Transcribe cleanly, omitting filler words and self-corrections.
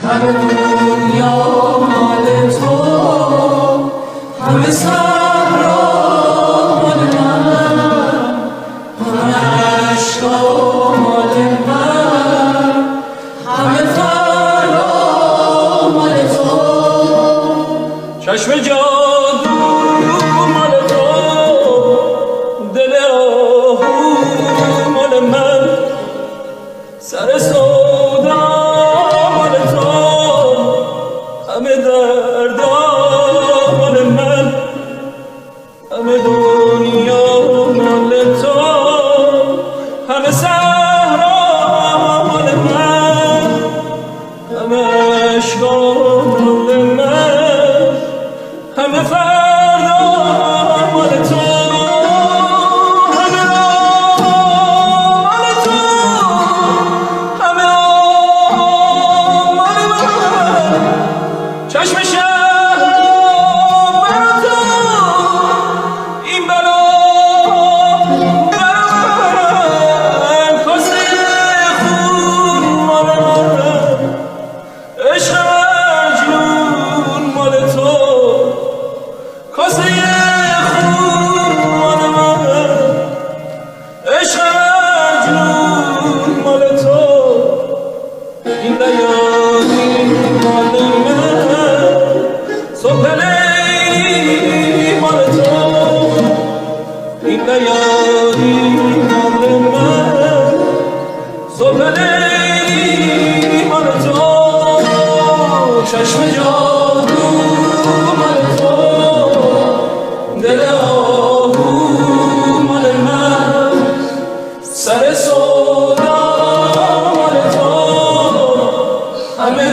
همه دنیا مال تو، همه صحرا مال من، همه عشقا مال من، همه فردا مال تو. چشم جادو مال تو، دل آهو مال من، سر سودا مال تو، همه دردا مال من، همه دنیا مال تو، همه صحرا مال من، همه عشقا مال من، همه فردا مال تو. چشم شهر برا تو، این بلا برا من، کاسه خون مال من، عشق مجنون مال تو، کاسه خون مال من، عشق مجنون مال تو. این لیالی مال من، صبح لیلی مال تو، این لیالی مال من، صبح لیلی مال تو. چشم جادو مال تو، دل آهو مال من، سر سودا مال تو، همه